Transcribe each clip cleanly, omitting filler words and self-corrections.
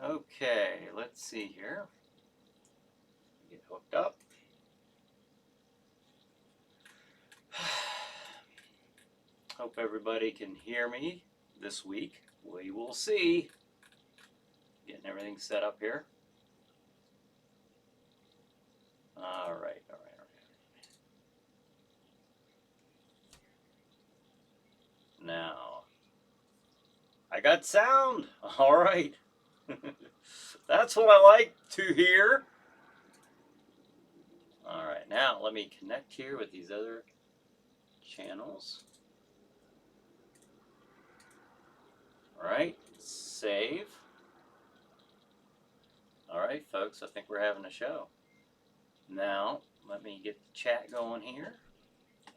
Okay, let's see here. Get hooked up. Hope everybody can hear me this week. We will see. Getting everything set up here. All right. Now, I got sound. All right. That's what I like to hear. All right, now let me connect here with these other channels. All right, save. All right, folks, I think we're having a show. Now, let me get the chat going here,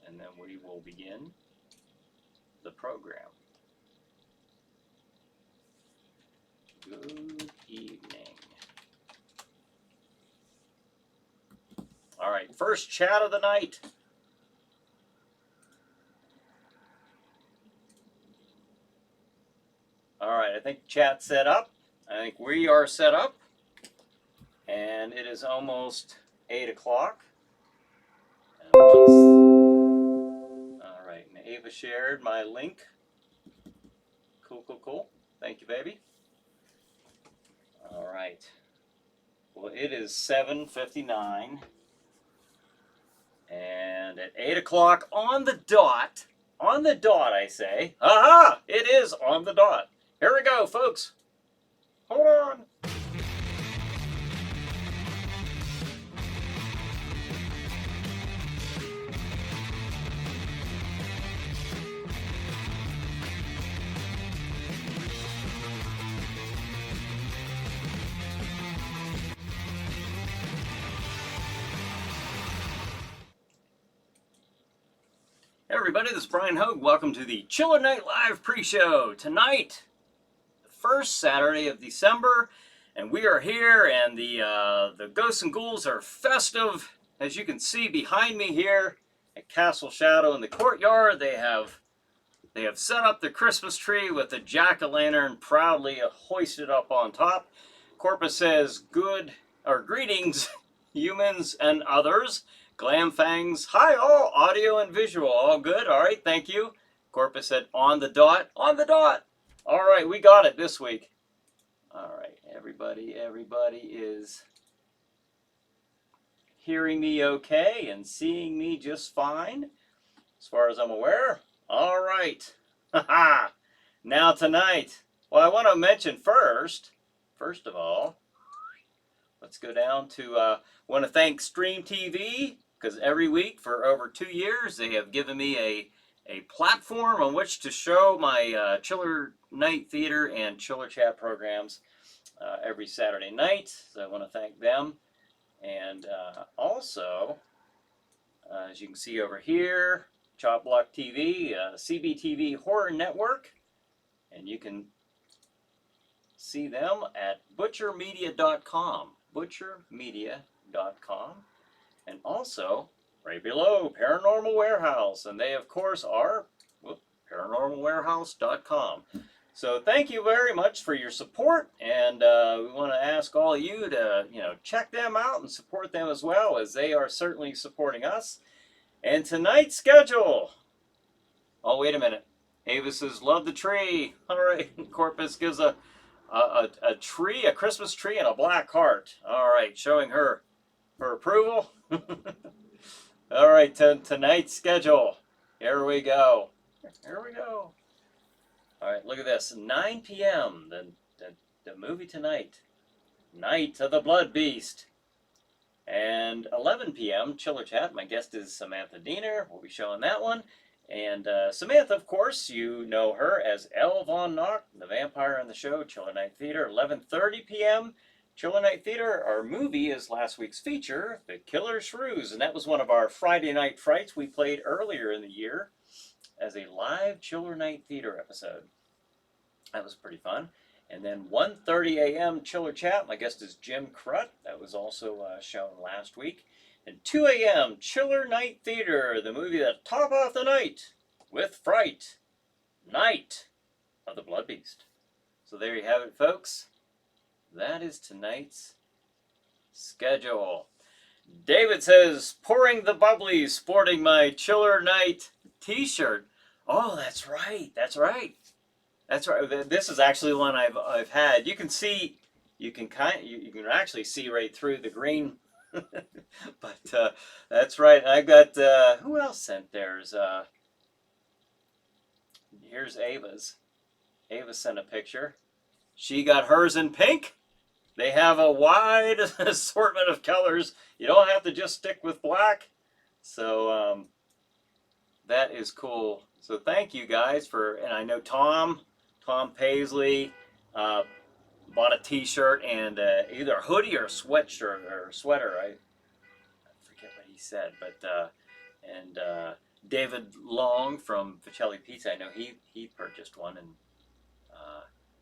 and then we will begin the program. Good evening. All right, first chat of the night. All right, I think chat's set up. I think we are set up. And it is almost 8 o'clock. All right, and Ava shared my link. Cool. Thank you, baby. All right. Well, it is 7:59. And at 8 o'clock on the dot, I say, aha, it is on the dot. Here we go, folks. Hold on. Hey everybody, this is Bryan Hogue. Welcome to the Chiller Night Live pre-show. Tonight, the first Saturday of December, and we are here, and the Ghosts and Ghouls are festive. As you can see behind me here at Castle Shadow in the courtyard, they have set up the Christmas tree with the jack-o'-lantern proudly hoisted up on top. Corpus says, greetings, humans and others. Glamfangs, hi all, audio and visual, all good, all right, thank you. Corpus said, on the dot. All right, we got it this week. All right, everybody is hearing me okay and seeing me just fine, as far as I'm aware. All right, now tonight, well, I want to mention first of all, let's go down to, want to thank Stream TV, because every week for over 2 years, they have given me a platform on which to show my Chiller Night Theater and Chiller Chat programs every Saturday night. So I want to thank them. And also, as you can see over here, Chop Block TV, CBTV Horror Network, and you can see them at butchermedia.com. butchermedia.com, and also right below Paranormal Warehouse, and they of course are paranormalwarehouse.com. So thank you very much for your support, and we want to ask all of you to check them out and support them as well, as they are certainly supporting us. And tonight's schedule, oh wait a minute, Ava says love the tree. All right, Corpus gives a tree, a Christmas tree, and a black heart. All right, showing her approval. All right, tonight's schedule. Here we go. All right, look at this. 9 p.m. The movie tonight, Night of the Blood Beast. And 11 p.m. Chiller Chat. My guest is Samantha Diener. We'll be showing that one. And Samantha, of course, you know her as Elle Von Nock, the vampire on the show, Chiller Night Theater, 11:30 p.m. Chiller Night Theater, our movie is last week's feature, The Killer Shrews, and that was one of our Friday Night Frights we played earlier in the year as a live Chiller Night Theater episode. That was pretty fun. And then 1:30 a.m. Chiller Chat, my guest is Jim Crutt. That was also shown last week. And 2 a.m. Chiller Night Theater, the movie that top off the night with fright, Night of the Blood Beast. So there you have it, folks. that is tonight's schedule. David says, pouring the bubbly, sporting my Chiller Night t-shirt. Oh, that's right. That's right. That's right. This is actually one I've had. You can see, you can actually see right through the green. But that's right. I got who else sent theirs? Here's Ava's. Ava sent a picture. She got hers in pink. They have a wide assortment of colors. You don't have to just stick with black. So that is cool. So thank you guys for, and I know Tom Paisley bought a t-shirt and either a hoodie or a sweatshirt or a sweater. I forget what he said, but and David Long from Vicelli Pizza, I know he purchased one, and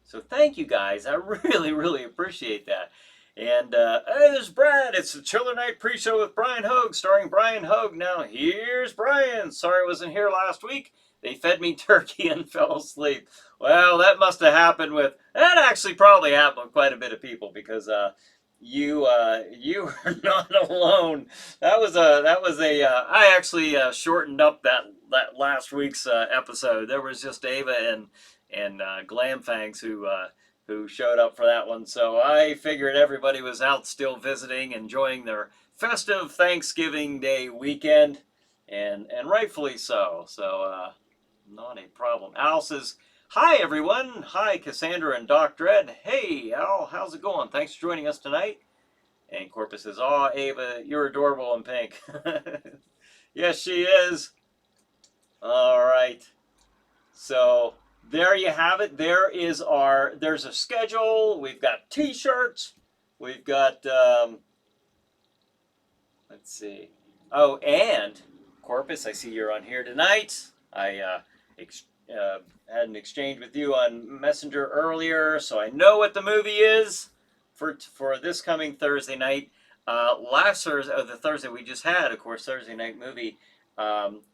so thank you guys. I really appreciate that. And hey, there's Brad. It's the Chiller Night pre-show with Bryan Hogue, starring Bryan Hogue. Now here's Bryan. Sorry I wasn't here last week. They fed me turkey and fell asleep. Well, that must have happened with. That actually probably happened with quite a bit of people because you are not alone. That was a. I actually shortened up that last week's episode. There was just Ava and Glamfangs who showed up for that one. So I figured everybody was out still visiting, enjoying their festive Thanksgiving Day weekend, and rightfully so. So not a problem. Al says, hi everyone. Hi Cassandra and Doc Dredd. Hey Al, how's it going? Thanks for joining us tonight. And Corpus says, oh Ava, you're adorable in pink. Yes, she is. All right. So there you have it. There's a schedule. We've got t-shirts. We've got, let's see. Oh, and Corpus, I see you're on here tonight. I had an exchange with you on Messenger earlier, so I know what the movie is for this coming Thursday night. Last Thursday, the Thursday we just had, of course, Thursday night movie.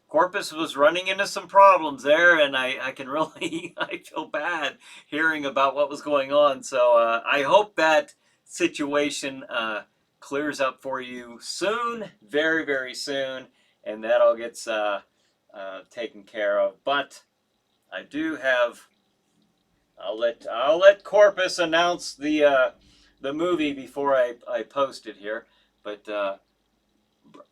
Corpus was running into some problems there, and I can really, I feel bad hearing about what was going on. So I hope that situation clears up for you soon, very soon, and that all gets taken care of. But I do have, I'll let Corpus announce the movie before I post it here. But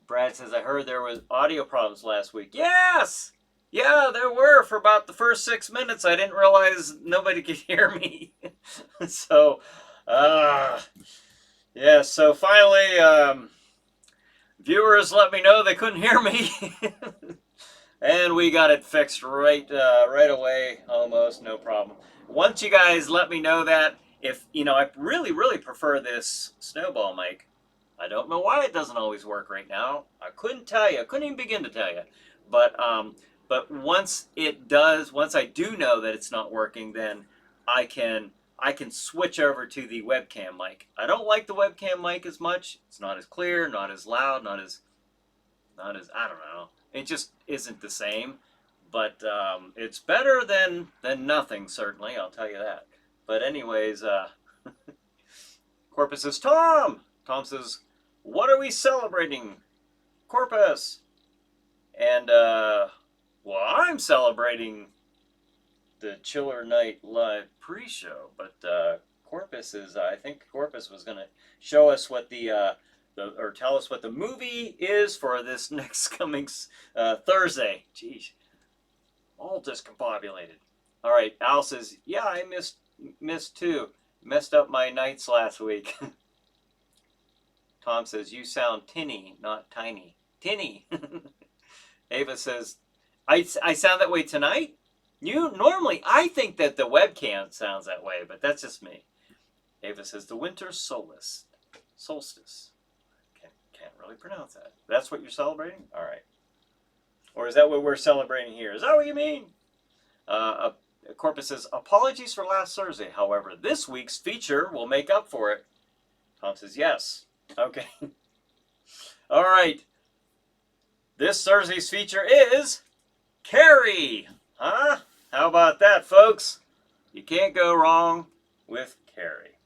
Brad says, I heard there was audio problems last week. Yes! Yeah, there were for about the first 6 minutes. I didn't realize nobody could hear me. So, yeah, so finally, viewers let me know they couldn't hear me. And we got it fixed right away, almost, no problem. Once you guys let me know that, if, I really prefer this snowball mic. I don't know why it doesn't always work right now. I couldn't tell you. I couldn't even begin to tell you. But once it does, once I do know that it's not working, then I can switch over to the webcam mic. I don't like the webcam mic as much. It's not as clear, not as loud, not as I don't know. It just isn't the same. But it's better than nothing, certainly. I'll tell you that. But anyways, Corpus says, Tom says, what are we celebrating? Corpus. And, well, I'm celebrating the Chiller Night live pre-show. But Corpus is, I think Corpus was going to show us what or tell us what the movie is for this next coming Thursday. Jeez. All discombobulated. All right, Al says, yeah, I missed too. Messed up my nights last week. Tom says, you sound tinny, not tiny. Tinny. Ava says, I sound that way tonight? Normally, I think that the webcam sounds that way, but that's just me. Ava says, the winter solstice. Can't really pronounce that. That's what you're celebrating? All right. Or is that what we're celebrating here? Is that what you mean? Corpus says, apologies for last Thursday. However, this week's feature will make up for it. Tom says, yes. Okay. All right. This Thursday's feature is Carrie. Huh? How about that, folks? You can't go wrong with Carrie.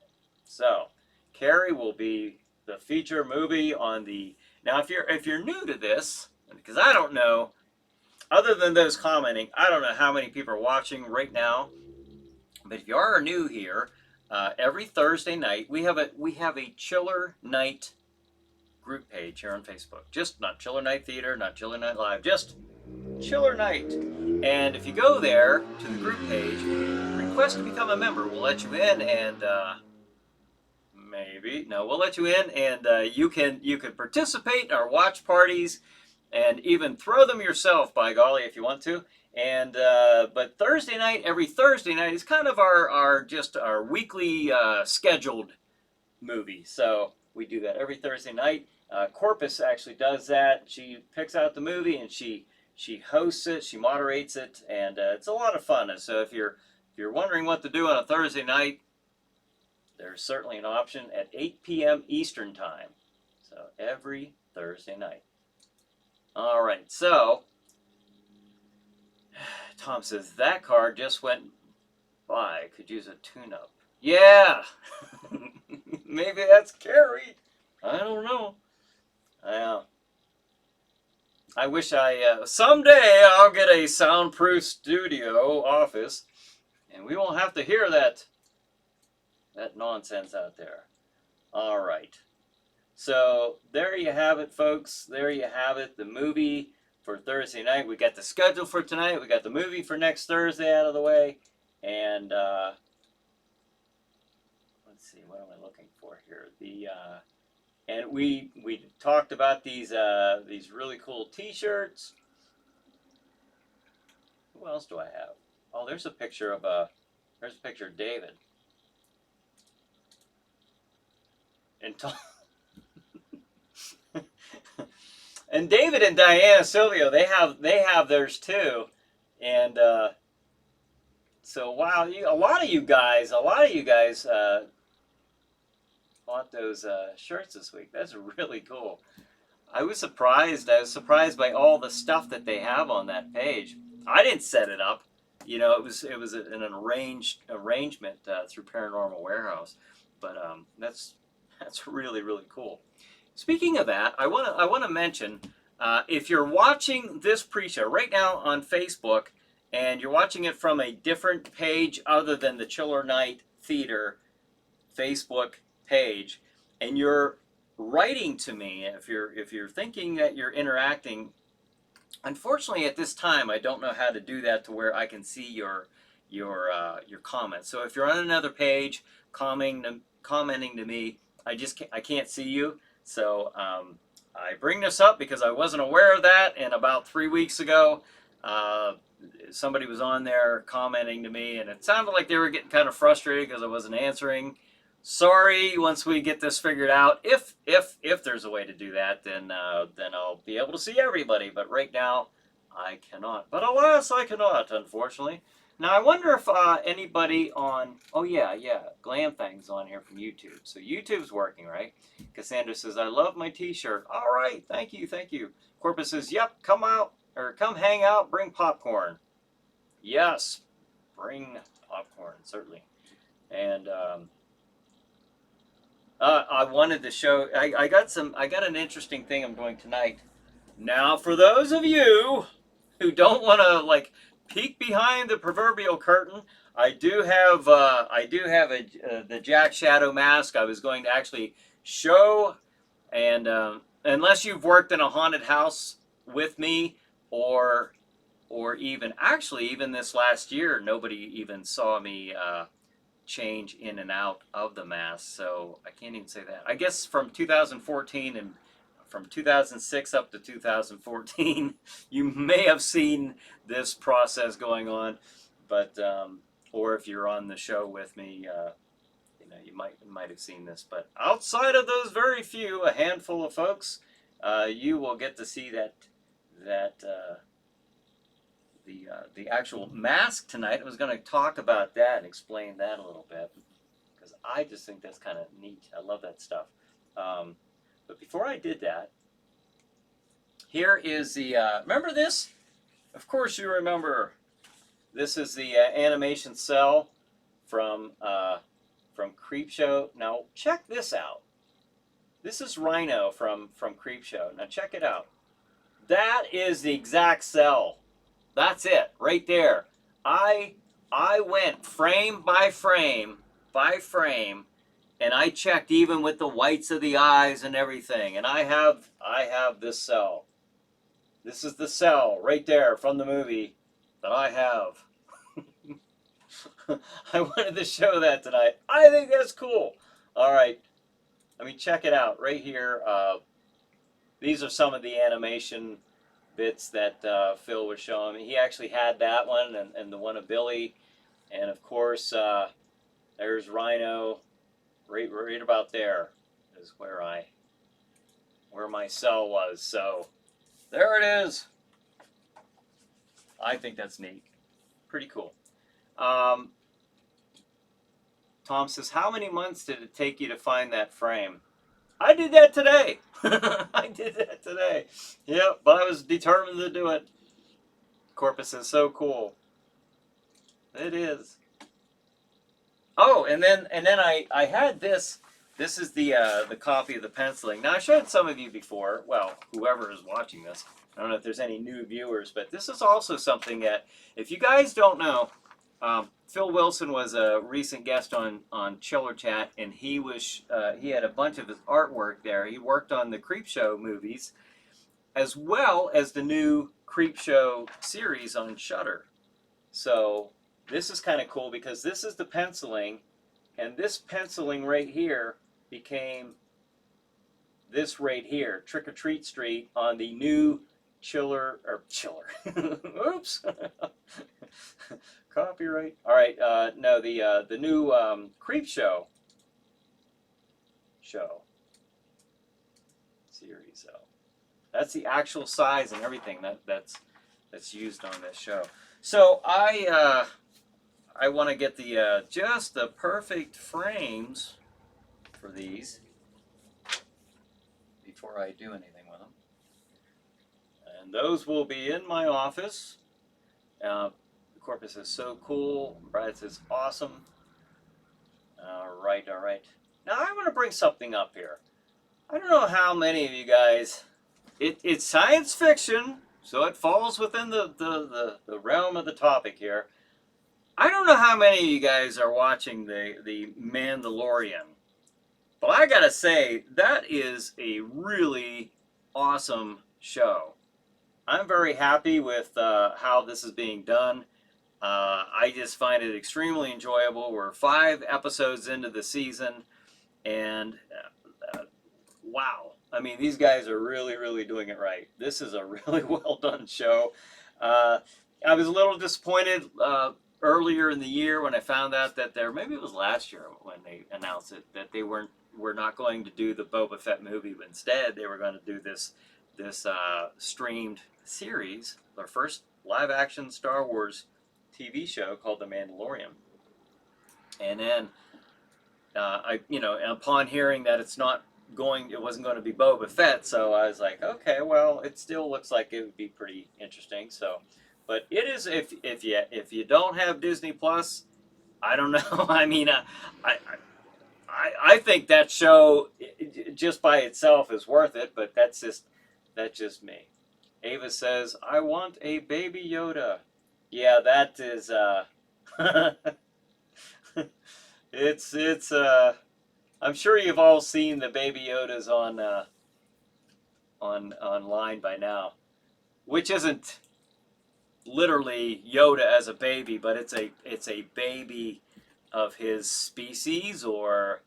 So, Carrie will be the feature movie on the. Now, if you're new to this, because I don't know, other than those commenting, I don't know how many people are watching right now. But if you are new here, every Thursday night we have a Chiller Night group page here on Facebook. Just not Chiller Night Theater, not Chiller Night Live, just Chiller Night. And if you go there to the group page, request to become a member. We'll let you in, and we'll let you in, and you can participate in our watch parties, and even throw them yourself, by golly, if you want to. And but every Thursday night is kind of our weekly scheduled movie. So we do that every Thursday night. Corpus actually does that. She picks out the movie and she hosts it, she moderates it, and it's a lot of fun. And so if you're wondering what to do on a Thursday night, there's certainly an option at 8 p.m. Eastern Time. So every Thursday night. All right, so Tom says, that car just went by. Could use a tune-up. Yeah. Maybe that's Carrie. I don't know. I wish someday I'll get a soundproof studio office, and we won't have to hear that nonsense out there. All right. So there you have it, folks. There you have it. The movie for Thursday night. We got the schedule for tonight. We got the movie for next Thursday out of the way. And let's see, what am I looking for here? And we talked about these really cool T-shirts. Who else do I have? Oh, there's a picture of David. And and David and Diana Silvio, they have theirs too. And so wow, a lot of you guys bought those shirts this week. That's really cool. I was surprised by all the stuff that they have on that page. I didn't set it up. You know, it was an arrangement through Paranormal Warehouse. But that's really, really cool. Speaking of that, I want to mention, if you're watching this pre-show right now on Facebook, and you're watching it from a different page other than the Chiller Night Theater Facebook page, and you're writing to me, if you're thinking that you're interacting, unfortunately at this time I don't know how to do that to where I can see your comments. So if you're on another page commenting to me, I can't see you. So I bring this up because I wasn't aware of that, and about 3 weeks ago somebody was on there commenting to me, and it sounded like they were getting kind of frustrated because I wasn't answering. Sorry, once we get this figured out, if there's a way to do that, then I'll be able to see everybody. But right now, I cannot. But alas, I cannot, unfortunately. Now, I wonder if anybody on... Oh, yeah, Glam Thang's on here from YouTube. So YouTube's working, right? Cassandra says, I love my T-shirt. All right, thank you. Corpus says, yep, come hang out, bring popcorn. Yes, bring popcorn, certainly. And... I wanted to show. I got an interesting thing I'm doing tonight. Now, for those of you who don't want to peek behind the proverbial curtain, I do have the Jack Shadow mask. I was going to actually show, and unless you've worked in a haunted house with me, or even this last year, nobody even saw me change in and out of the mask, so I can't even say that. I guess from 2014 and from 2006 up to 2014, you may have seen this process going on, but or if you're on the show with me, you might have seen this. But outside of those very few, a handful of folks, you will get to see the actual mask tonight. I was going to talk about that and explain that a little bit, because I just think that's kind of neat. I love that stuff. But before I did that, here is the, remember this? Of course you remember. This is the animation cell from from Creepshow. Now check this out. This is Rhino from Creepshow. Now check it out. That is the exact cell. That's it, right there. I went frame by frame by frame, and I checked even with the whites of the eyes and everything. And I have this cell. This is the cell right there from the movie that I have. I wanted to show that tonight. I think that's cool. All right, I mean, check it out right here. These are some of the animation bits that Phil was showing me. He actually had that one and the one of Billy. And of course, there's Rhino right about there is where my cell was. So there it is. I think that's neat. Pretty cool. Tom says, how many months did it take you to find that frame? I did that today. I did that today. Yep, but I was determined to do it. Corpus is so cool. It is. Oh, and then I had this. This is the copy of the penciling. Now I showed some of you before. Well, whoever is watching this, I don't know if there's any new viewers, but this is also something that, if you guys don't know, Phil Wilson was a recent guest on Chiller Chat, and he had a bunch of his artwork there. He worked on the Creepshow movies, as well as the new Creepshow series on Shudder. So this is kind of cool because this is the penciling, and this penciling right here became this right here, Trick or Treat Street, on the new Chiller. Oops. Copyright. All right. No, the new Creepshow series. So that's the actual size and everything that's used on this show. So I want to get the just the perfect frames for these before I do anything with them, and those will be in my office. Corpus is so cool. Brad says awesome. All right. Now I want to bring something up here. I don't know how many of you guys. It's science fiction, so it falls within the realm of the topic here. I don't know how many of you guys are watching the Mandalorian, but I gotta say that is a really awesome show. I'm very happy with how this is being done. I just find it extremely enjoyable. We're 5 episodes into the season, and wow. I mean, these guys are really doing it right. This is a really well done show. I was a little disappointed earlier in the year when I found out that maybe it was last year when they announced it, that they were not going to do the Boba Fett movie, but instead they were going to do this streamed series, their first live action Star Wars TV show called The Mandalorian. And then upon hearing that it wasn't going to be Boba Fett, so I was like, okay, well, it still looks like it would be pretty interesting. So, but it is, if you don't have Disney Plus, I don't know. I mean, I think that show just by itself is worth it, but that's just me. Ava says, I want a baby Yoda. Yeah, that is it's I'm sure you've all seen the baby Yodas online by now, which isn't literally Yoda as a baby, but it's a baby of his species, or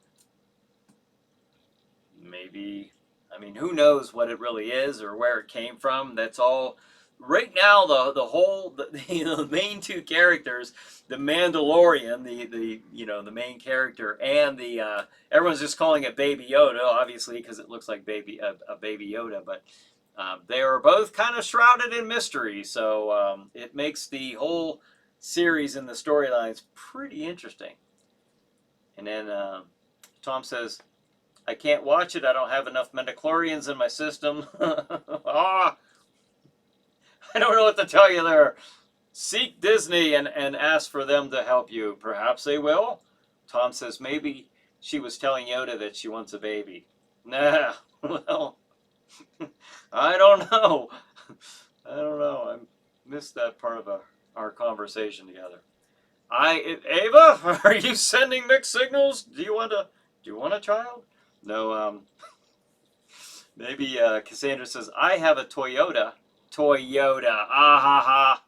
maybe, I mean, who knows what it really is or where it came from. That's all. Right now, the main 2 characters, the Mandalorian, the main character, and the everyone's just calling it Baby Yoda, obviously because it looks like a Baby Yoda, but they are both kind of shrouded in mystery, so it makes the whole series and the storylines pretty interesting. And then Tom says, I can't watch it. I don't have enough midichlorians in my system. I don't know what to tell you there. Seek Disney and ask for them to help you. Perhaps they will. Tom says maybe she was telling Yoda that she wants a baby. Nah, well, I don't know. I don't know. I missed that part of our conversation together. Ava, are you sending mixed signals? Do you want a child? No. Maybe Cassandra says I have a Toyota. Toyota. Ah ha ha.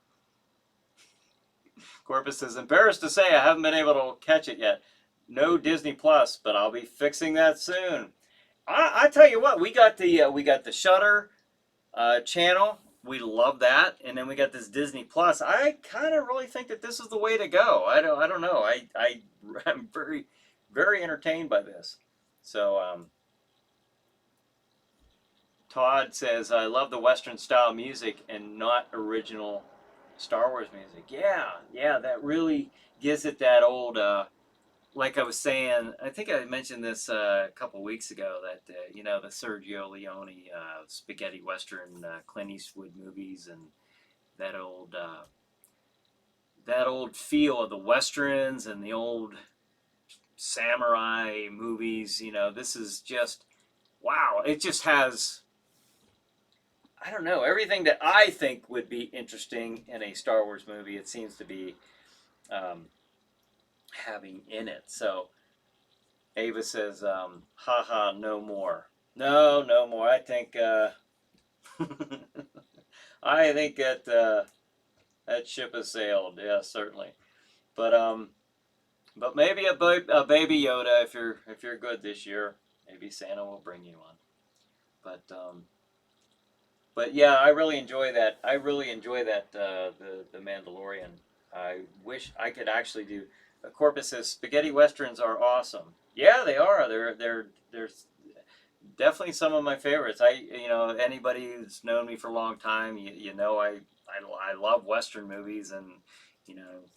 Corpus says embarrassed to say I haven't been able to catch it yet. No Disney Plus, but I'll be fixing that soon. I tell you what, we got the Shutter channel. We love that, and then we got this Disney Plus. I kind of really think that this is the way to go. I don't know. I'm very very entertained by this. So Todd says I love the Western style music and not original Star Wars music. Yeah, yeah, that really gives it that old. Like I was saying, I think I mentioned this a couple weeks ago that the Sergio Leone spaghetti western Clint Eastwood movies and that old feel of the westerns and the old samurai movies. This is just wow. It just has, I don't know, everything that I think would be interesting in a Star Wars movie. It seems to be um, having in it. So Ava says, haha, no more. No, no more. I think, I think that ship has sailed. Yeah, certainly. But, but maybe a baby Yoda if you're good this year. Maybe Santa will bring you one. But yeah, I really enjoy that. I really enjoy that the Mandalorian. I wish I could actually do. Corpus says spaghetti westerns are awesome. Yeah, they are. They're definitely some of my favorites. Anybody who's known me for a long time, I love western movies, and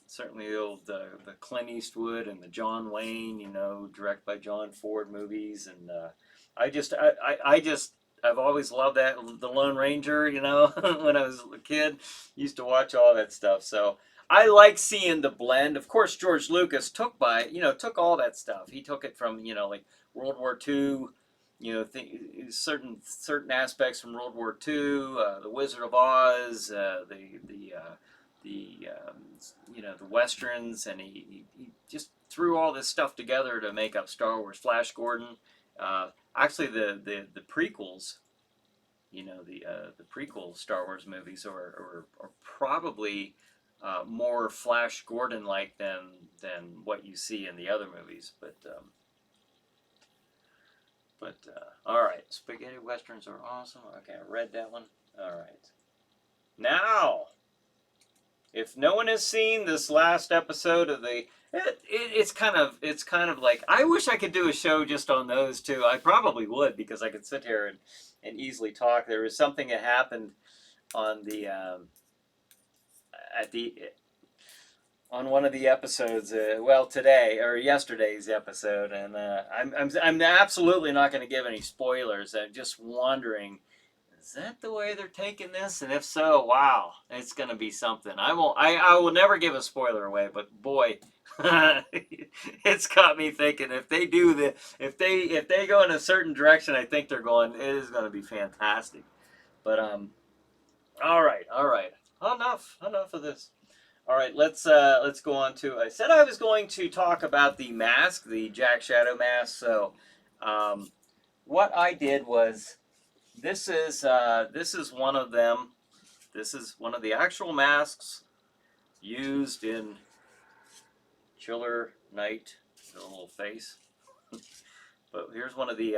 certainly the old the Clint Eastwood and the John Wayne, direct by John Ford movies, and I've always loved that the Lone Ranger. When I was a kid, used to watch all that stuff. So I like seeing the blend. Of course, George Lucas took all that stuff. He took it from like World War II, certain aspects from World War II, the Wizard of Oz, the westerns, and he just threw all this stuff together to make up Star Wars. Flash Gordon, actually the prequels, the prequel Star Wars movies are probably more Flash Gordon like than what you see in the other movies, but all right, spaghetti westerns are awesome. Okay, I read that one. All right. Now, if no one has seen this last episode of it's kind of like I wish I could do a show just on those two. I probably would because I could sit here and easily talk. There was something that happened on the at the on one of the episodes, today or yesterday's episode, and I'm absolutely not going to give any spoilers. I'm just wondering, is that the way they're taking this? And if so, wow, it's going to be something. I will never give a spoiler away, but boy, it's got me thinking. If they go in a certain direction, I think they're going. It is going to be fantastic. But all right, all right, enough of this. All right, let's go on to. I said I was going to talk about the mask, the Jack Shadow mask. So, um, what I did was this is one of them. This is one of the actual masks used in Killer Night. The little face. But here's one of the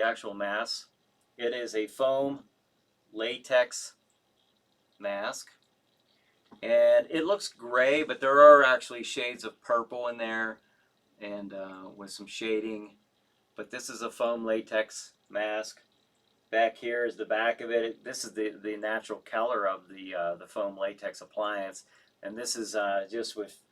actual masks. It is a foam latex mask. And it looks gray, but there are actually shades of purple in there, and with some shading. But this is a foam latex mask. Back here is the back of it. This is the natural color of the foam latex appliance, and this is just with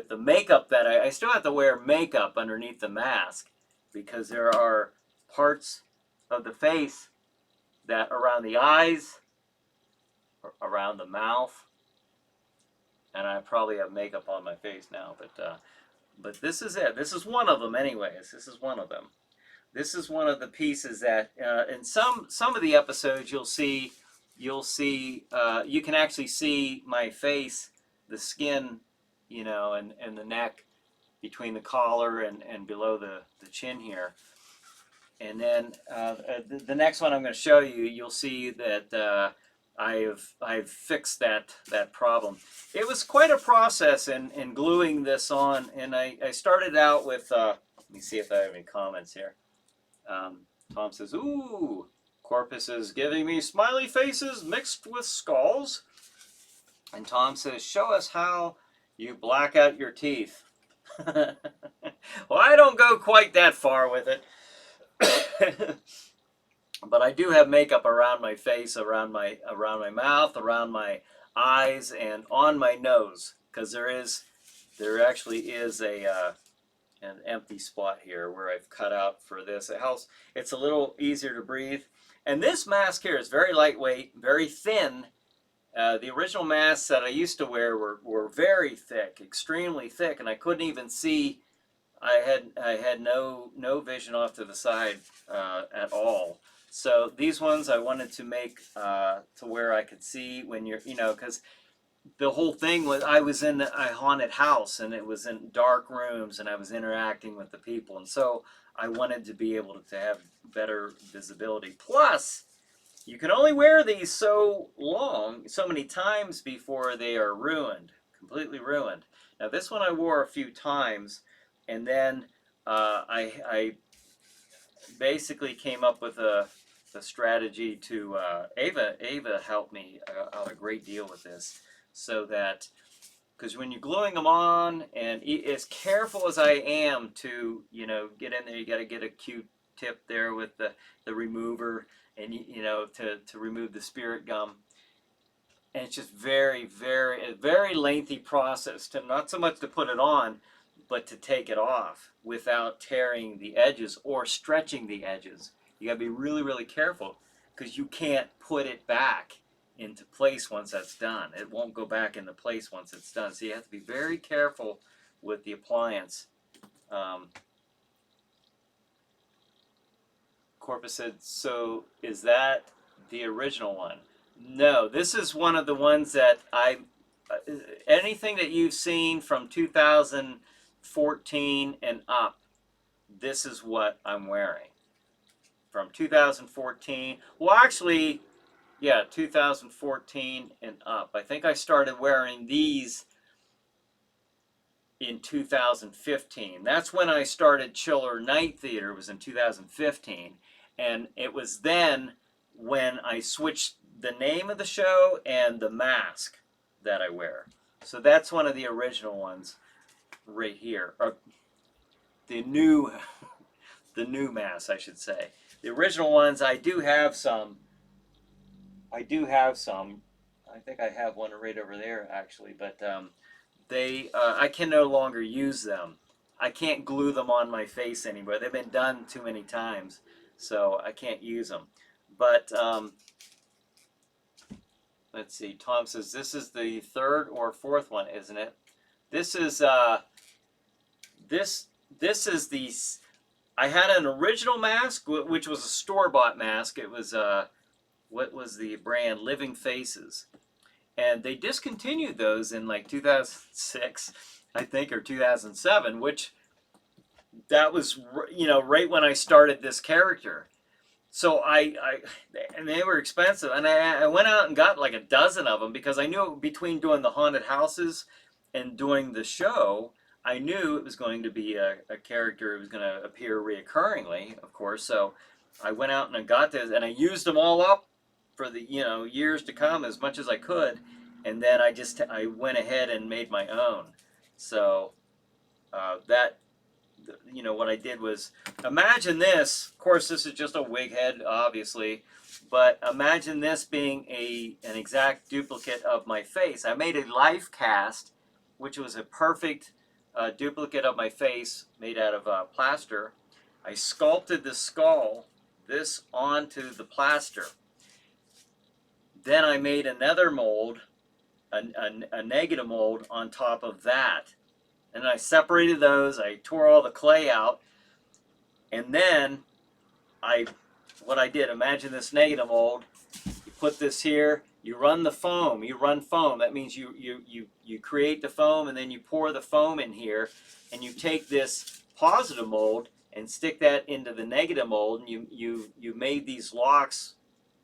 the makeup that I still have to wear makeup underneath the mask because there are parts of the face that around the eyes, around the mouth, and I probably have makeup on my face now, but But this is it. This is one of them anyways. This is one of them. This is one of the pieces that in some of the episodes you can actually see my face, the skin, and the neck between the collar and below the chin here. And then the next one I'm going to show you, you'll see that I've fixed that problem. It was quite a process in gluing this on, and I started out with, let me see if I have any comments here. Tom says, ooh, Corpus is giving me smiley faces mixed with skulls. And Tom says, show us how you black out your teeth. Well, I don't go quite that far with it. But I do have makeup around my face, around my mouth, around my eyes, and on my nose, because there actually is an empty spot here where I've cut out for this. It helps. It's a little easier to breathe. And this mask here is very lightweight, very thin. The original masks that I used to wear were very thick, extremely thick, and I couldn't even see. I had no vision off to the side at all. So these ones I wanted to make to where I could see when you're, because the whole thing was I was in a haunted house and it was in dark rooms and I was interacting with the people, and so I wanted to be able to have better visibility. Plus, you can only wear these so many times before they are ruined, completely ruined. Now this one I wore a few times, and then I basically came up with a strategy to Ava helped me out a great deal with this, so that because when you're gluing them on, and as careful as I am to get in there, you got to get a Q-tip there with the remover, and to remove the spirit gum. And it's just very a very lengthy process, to not so much to put it on, but to take it off without tearing the edges or stretching the edges. You gotta be really careful, because you can't put it back into place once that's done. It won't go back into place once it's done. So you have to be very careful with the appliance. Corpus said, so is that the original one? No, this is one of the ones that anything that you've seen from 2014 and up, this is what I'm wearing. From 2014, well actually, yeah, 2014 and up. I think I started wearing these in 2015. That's when I started Chiller Night Theater, was in 2015. And it was then when I switched the name of the show and the mask that I wear. So that's one of the original ones right here. Or the new mask, I should say. The original ones, I do have some. I think I have one right over there, actually, but I can no longer use them. I can't glue them on my face anymore. They've been done too many times, so I can't use them. But let's see. Tom says this is the third or fourth one, isn't it? This is this is the. I had an original mask, which was a store-bought mask. It was what was the brand? Living Faces. And they discontinued those in like 2006, I think, or 2007, which that was, right when I started this character. So and they were expensive. And I went out and got like a dozen of them, because I knew between doing the haunted houses and doing the show, I knew it was going to be a character who was going to appear reoccurringly, of course. So I went out and I got this, and I used them all up for the years to come as much as I could, and then I went ahead and made my own. So that what I did was, imagine this. Of course, this is just a wig head, obviously, but imagine this being an exact duplicate of my face. I made a life cast, which was a perfect duplicate of my face made out of plaster. I sculpted the skull, this onto the plaster. Then I made another mold, a negative mold on top of that. And I separated those. I tore all the clay out. And then what I did, imagine this negative mold. You put this here. You run the foam. You run foam. That means you create the foam, and then you pour the foam in here. And you take this positive mold and stick that into the negative mold. And you made these locks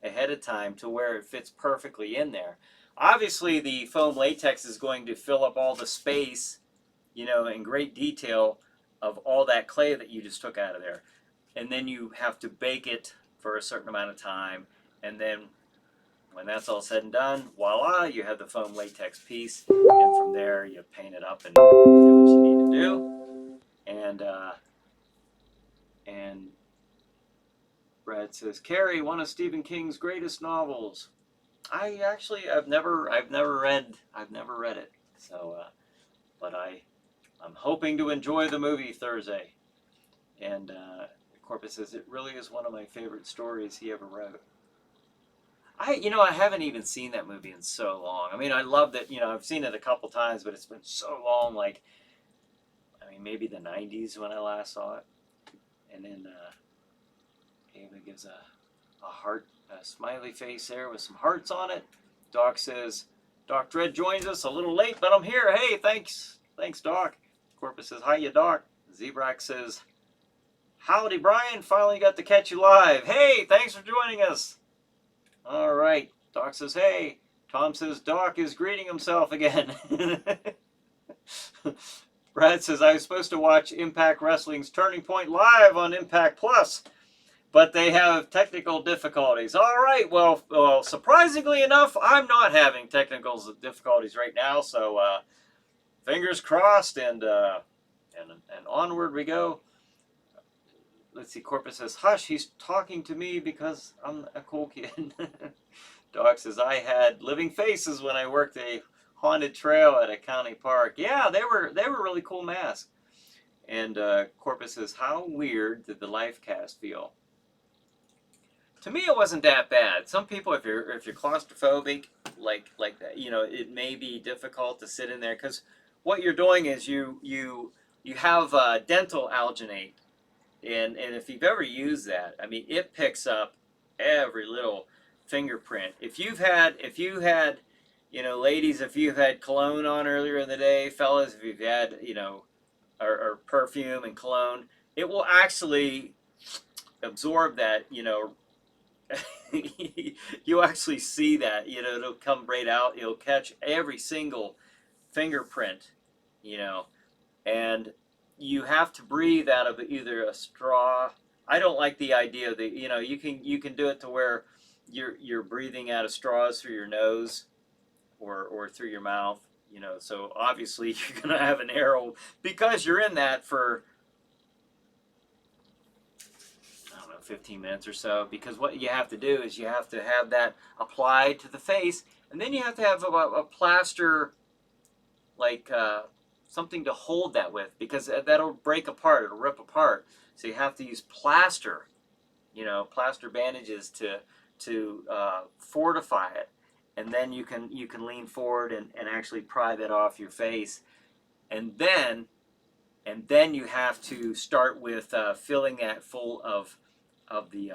ahead of time to where it fits perfectly in there. Obviously, the foam latex is going to fill up all the space, in great detail of all that clay that you just took out of there. And then you have to bake it for a certain amount of time. And then when that's all said and done, voila, you have the foam latex piece. And from there, you paint it up and do what you need to do. And Brad says, Carrie, one of Stephen King's greatest novels. I've never read it. So, but I'm hoping to enjoy the movie Thursday. And Corpus says, it really is one of my favorite stories he ever wrote. I haven't even seen that movie in so long. I mean, I loved it. I've seen it a couple times, but it's been so long. Maybe the 90s when I last saw it. And then Ava gives a heart, a smiley face there with some hearts on it. Doc says, Doc Dredd joins us a little late, but I'm here. Hey, thanks, Doc. Corpus says, hiya, Doc. Zebrax says, howdy, Brian. Finally got to catch you live. Hey, thanks for joining us. All right. Doc says, hey. Tom says, Doc is greeting himself again. Brad says, I was supposed to watch Impact Wrestling's Turning Point live on Impact Plus, but they have technical difficulties. All right. Well, surprisingly enough, I'm not having technical difficulties right now. So fingers crossed, and onward we go. Let's see. Corpus says, hush, he's talking to me because I'm a cool kid. Doc says, I had living faces when I worked a haunted trail at a county park. Yeah, they were really cool masks. And Corpus says, how weird did the life cast feel? To me, it wasn't that bad. Some people, if you're claustrophobic, like that, it may be difficult to sit in there, because what you're doing is you have dental alginate, and if you've ever used that, I mean, it picks up every little fingerprint. If you had, ladies, if you've had cologne on earlier in the day, fellas, if you've had, or perfume and cologne, it will actually absorb that, you actually see that, it'll come right out. It'll catch every single fingerprint, and you have to breathe out of either a straw. I don't like the idea that, you can do it to where you're breathing out of straws through your nose or through your mouth, so obviously you're going to have an arrow because you're in that for 15 minutes or so, because what you have to do is you have to have that applied to the face, and then you have to have a plaster, like something to hold that with, because that'll break apart, it'll rip apart. So you have to use plaster, plaster bandages to fortify it, and then you can lean forward and actually pry that off your face, and then you have to start with filling that full of the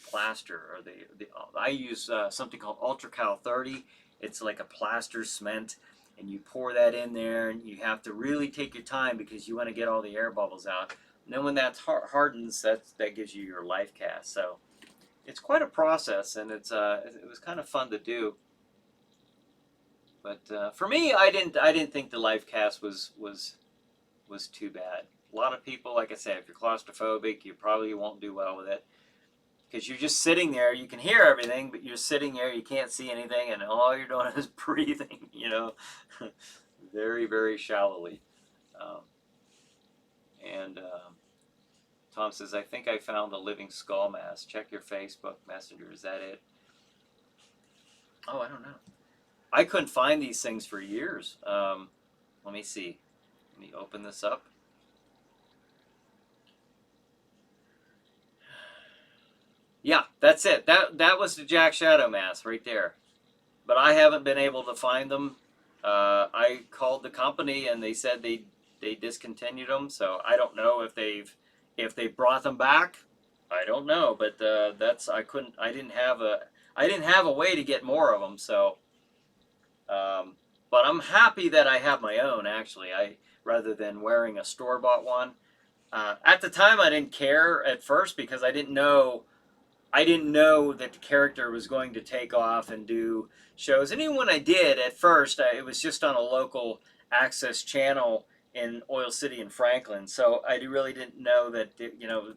plaster, or the I use something called Ultracal 30. It's like a plaster cement, and you pour that in there, and you have to really take your time because you want to get all the air bubbles out. And then when that hardens, that gives you your life cast. So it's quite a process, and it was kind of fun to do. But for me, I didn't think the life cast was too bad. A lot of people, like I said, if you're claustrophobic, you probably won't do well with it, because you're just sitting there. You can hear everything, but you're sitting there, you can't see anything, and all you're doing is breathing, very, very shallowly. Tom says, I think I found the living skull mask. Check your Facebook Messenger. Is that it? Oh, I don't know. I couldn't find these things for years. Let me see. Let me open this up. Yeah, that's it. That was the Jack Shadow mask right there. But I haven't been able to find them. I called the company, and they said they discontinued them. So I don't know if they brought them back. I don't know, but that's I didn't have a way to get more of them. So, but I'm happy that I have my own. Actually, I rather than wearing a store bought one. At the time, I didn't care at first because I didn't know that the character was going to take off and do shows. And even when I did, at first, it was just on a local access channel in Oil City and Franklin. So I really didn't know that,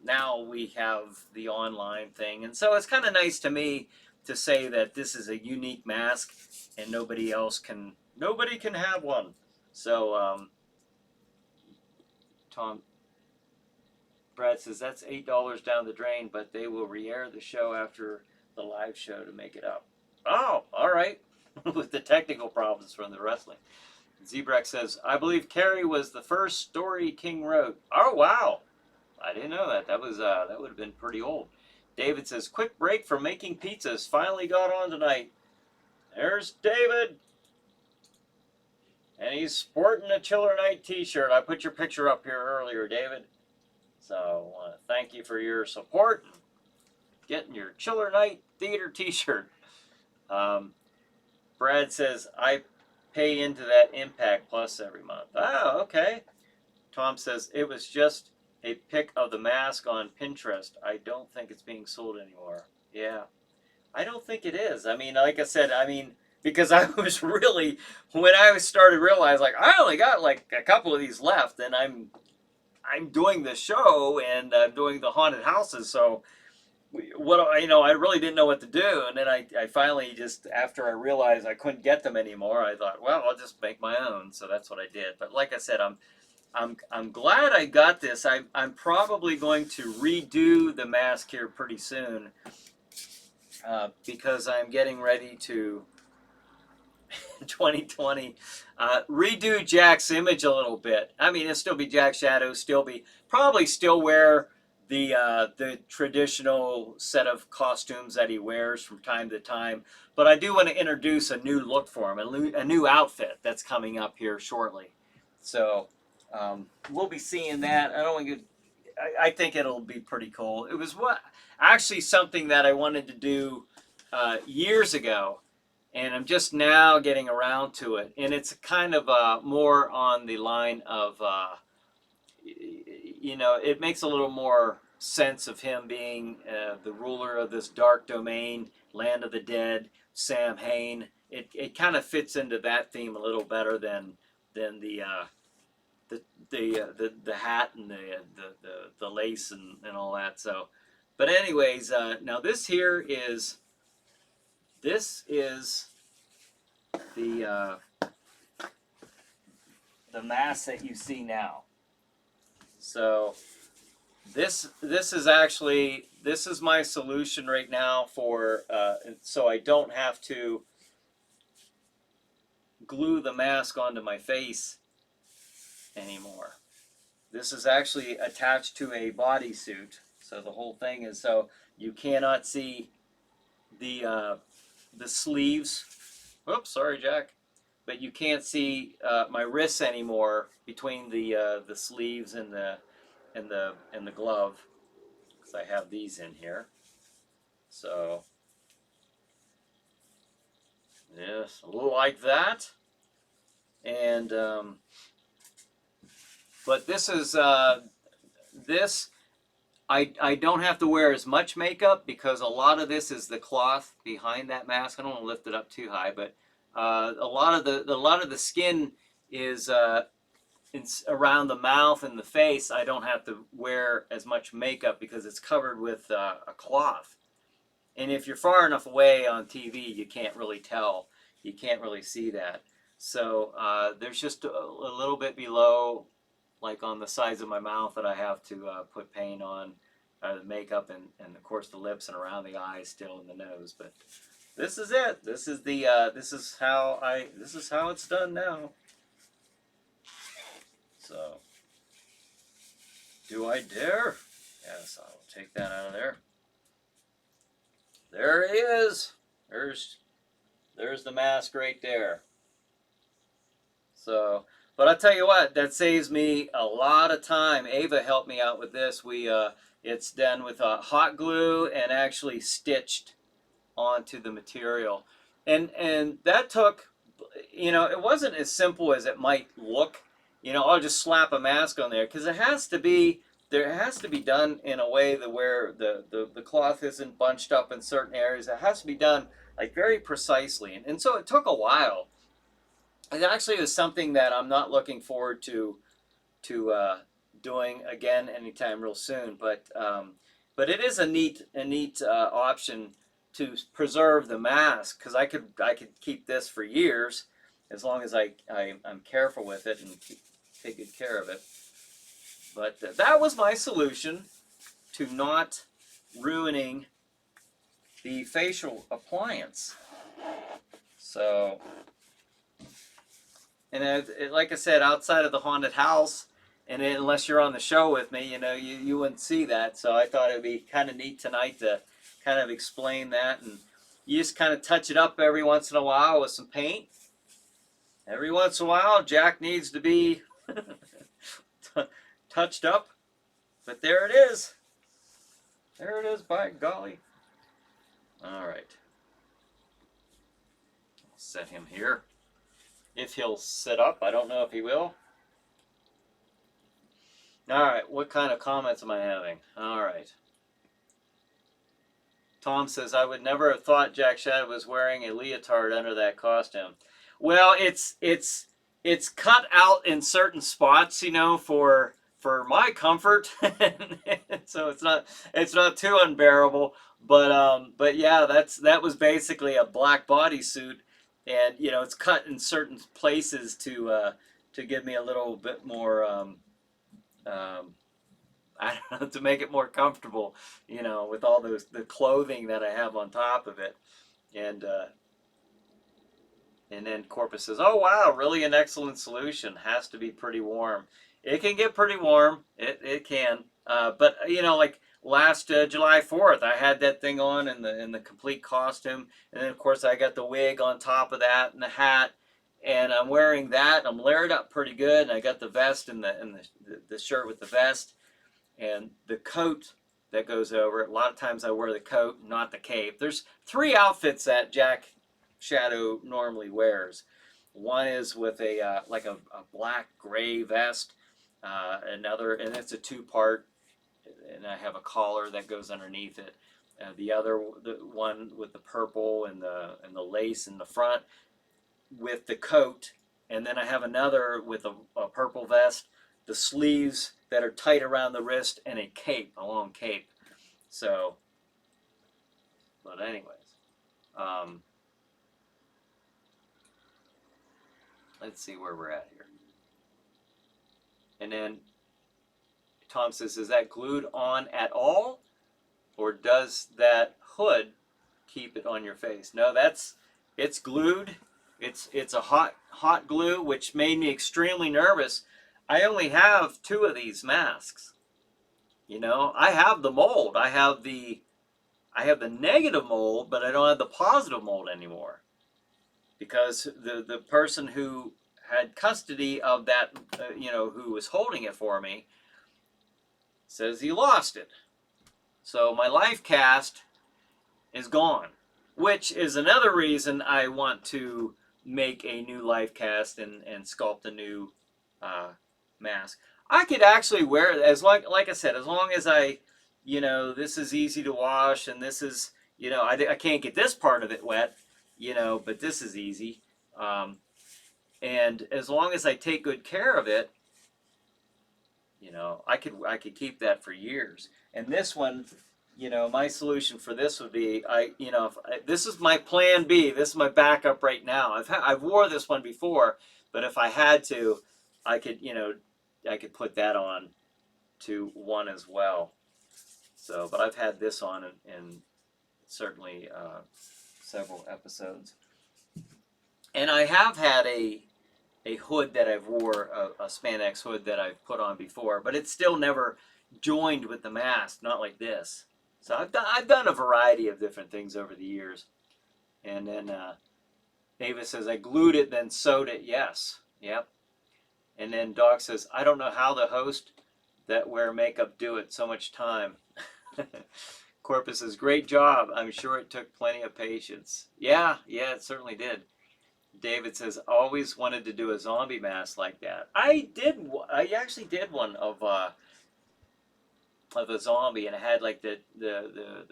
now we have the online thing. And so it's kind of nice to me to say that this is a unique mask and nobody can have one. So, Tom, Brad says that's $8 down the drain, but they will re-air the show after the live show to make it up. Oh, all right. With the technical problems from the wrestling. Zebrak says, I believe Carrie was the first story King wrote. Oh, wow. I didn't know that. That would have been pretty old. David says, quick break from making pizzas. Finally got on tonight. There's David. And he's sporting a Chiller Night t-shirt. I put your picture up here earlier, David. So I want to thank you for your support and getting your Chiller Night Theater t-shirt. Brad says, I pay into that Impact Plus every month. Oh, okay. Tom says, it was just a pic of the mask on Pinterest. I don't think it's being sold anymore. Yeah, I don't think it is. I mean, like I said, because I was really, when I started realizing, like, I only got like a couple of these left, and I'm doing the show and I'm doing the haunted houses, so I really didn't know what to do, and then I finally just, after I realized I couldn't get them anymore, I thought, well, I'll just make my own. So that's what I did. But like I said, I'm glad I got this. I'm probably going to redo the mask here pretty soon, because I'm getting ready to 2020 redo Jack's image a little bit. I mean, it'll still be Jack Shadow, probably still wear the traditional set of costumes that he wears from time to time, but I do want to introduce a new look for him, a new outfit that's coming up here shortly. So we'll be seeing that. I think it'll be pretty cool. It was actually something that I wanted to do years ago, and I'm just now getting around to it. And it's kind of more on the line of, it makes a little more sense of him being the ruler of this dark domain, land of the dead, Sam Hain. It kind of fits into that theme a little better than the hat and the lace and all that. So, but anyways, now this is the mask that you see now. So this is my solution right now for so I don't have to glue the mask onto my face anymore. This is actually attached to a bodysuit, so the whole thing is, so you cannot see the sleeves. Oops, sorry, Jack. But you can't see my wrists anymore between the sleeves and the glove, because I have these in here. So yes, like that. And but this is this. I don't have to wear as much makeup because a lot of this is the cloth behind that mask. I don't want to lift it up too high, but a lot of the skin is it's around the mouth and the face. I don't have to wear as much makeup because it's covered with a cloth. And if you're far enough away on TV, you can't really tell. You can't really see that. So there's just a little bit below, like on the sides of my mouth, that I have to put paint on, the makeup, and of course the lips and around the eyes still, and the nose. But this is it. This is how it's done now. So, do I dare? Yes, I'll take that out of there. There he is. There's the mask right there. So, But I'll tell you what, that saves me a lot of time. Ava helped me out with this. It's done with hot glue and actually stitched onto the material. And that took, it wasn't as simple as it might look. I'll just slap a mask on there because there has to be done in a way that where the cloth isn't bunched up in certain areas. It has to be done like very precisely. And so it took a while. It actually is something that I'm not looking forward to doing again anytime real soon. But it is a neat option to preserve the mask because I could keep this for years as long as I'm careful with it and take good care of it. But that was my solution to not ruining the facial appliance. So, and like I said, outside of the haunted house, and unless you're on the show with me, you wouldn't see that. So I thought it would be kind of neat tonight to kind of explain that. And you just kind of touch it up every once in a while with some paint. Every once in a while, Jack needs to be touched up. But there it is. There it is, by golly. All right. I'll set him here. If he'll sit up, I don't know if he will. All right, what kind of comments am I having? All right. Tom says, I would never have thought Jack Shad was wearing a leotard under that costume. Well, it's cut out in certain spots, for my comfort. So it's not too unbearable. But yeah, that was basically a black bodysuit, and it's cut in certain places to give me a little bit more I don't know, to make it more comfortable, with all the clothing that I have on top of it. And then Corpus says, oh wow, really an excellent solution. Has to be pretty warm. It can get pretty warm. It can. But like last July 4th, I had that thing on in the complete costume, and then of course I got the wig on top of that and the hat, and I'm wearing that. I'm layered up pretty good, and I got the vest and the shirt with the vest, and the coat that goes over it. A lot of times I wear the coat, not the cape. There's 3 outfits that Jack Shadow normally wears. One is with a black gray vest. Another, and it's a 2-part, and I have a collar that goes underneath it. The one with the purple and the lace in the front with the coat, and then I have another with a purple vest, the sleeves that are tight around the wrist, and a long cape. So, but anyways, let's see where we're at here. And then Tom says, is that glued on at all? Or does that hood keep it on your face? No, it's glued. It's a hot glue, which made me extremely nervous. I only have 2 of these masks. I have the mold. I have the negative mold, but I don't have the positive mold anymore. Because the person who had custody of that, who was holding it for me, says he lost it. So my life cast is gone, which is another reason I want to make a new life cast and sculpt a new mask. I could actually wear it like I said, as long as this is easy to wash, and this is, I can't get this part of it wet, but this is easy. And as long as I take good care of it, I could keep that for years. And this one, my solution for this would be, this is my plan B. This is my backup right now. I've wore this one before, but if I had to, I could put that on to one as well. So, but I've had this on in certainly several episodes. And I have had a hood that I've wore, a spandex hood that I've put on before, but it's still never joined with the mask, not like this. So I've done a variety of different things over the years. And then Ava says, I glued it, then sewed it. Yes. Yep. And then Doc says, I don't know how the host that wear makeup do it so much time. Corpus says, great job. I'm sure it took plenty of patience. Yeah, it certainly did. David says, always wanted to do a zombie mask like that. I actually did one of a zombie, and it had like the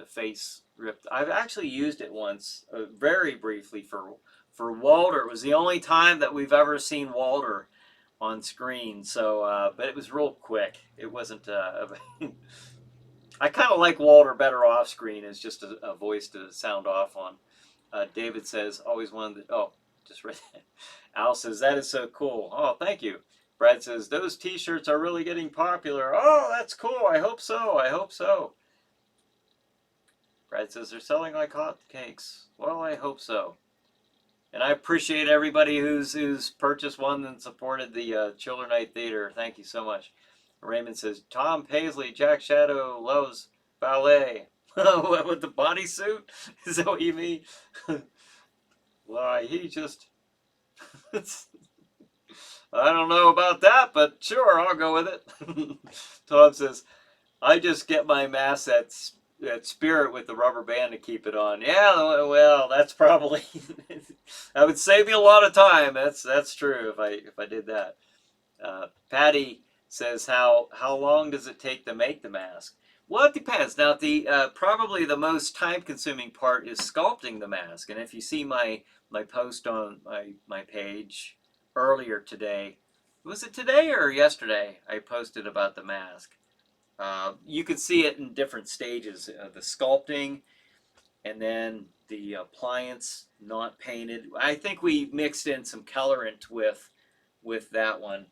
face ripped. I've actually used it once, very briefly for Walter. It was the only time that we've ever seen Walter on screen. So, but it was real quick. It wasn't. I kind of like Walter better off screen as just a voice to sound off on. David says, always wanted to. Oh, just read that. Al says, that is so cool. Oh, thank you. Brad says, those t-shirts are really getting popular. Oh, that's cool. I hope so. I hope so. Brad says, they're selling like hotcakes. Well, I hope so. And I appreciate everybody who's purchased one and supported the Chiller Night Theater. Thank you so much. Raymond says, Tom Paisley, Jack Shadow loves ballet. With the bodysuit? Is that what you mean? Why, he just... I don't know about that, but sure, I'll go with it. Tom says, I just get my mask at Spirit with the rubber band to keep it on. Yeah, well, that's probably... that would save me a lot of time. That's true if I did that. Patty says, how long does it take to make the mask? Well, it depends. Now, probably the most time-consuming part is sculpting the mask. And if you see my post on my page earlier today, was it today or yesterday? I posted about the mask. You could see it in different stages: the sculpting, and then the appliance, not painted. I think we mixed in some colorant with that one.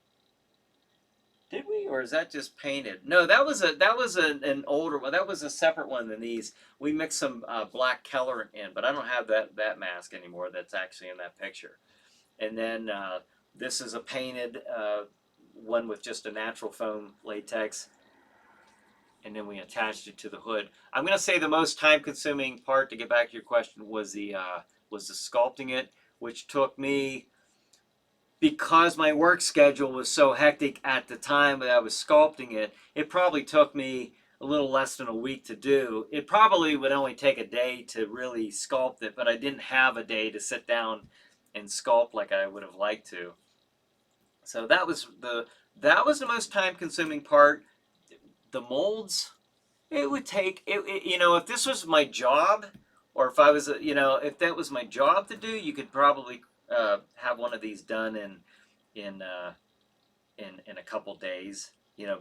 Did we, or is that just painted? No, that was an older one. That was a separate one than these. We mixed some black colorant in, but I don't have that mask anymore. That's actually in that picture. And then this is a painted one with just a natural foam latex. And then we attached it to the hood. I'm going to say the most time-consuming part, to get back to your question, was the sculpting it, which took me, because my work schedule was so hectic at the time that I was sculpting it, it probably took me a little less than a week to do. It probably would only take a day to really sculpt it, but I didn't have a day to sit down and sculpt like I would have liked to. So that was the most time-consuming part. The molds, it would take if this was my job, or if I was if that was my job to do, you could probably have one of these done in a couple days,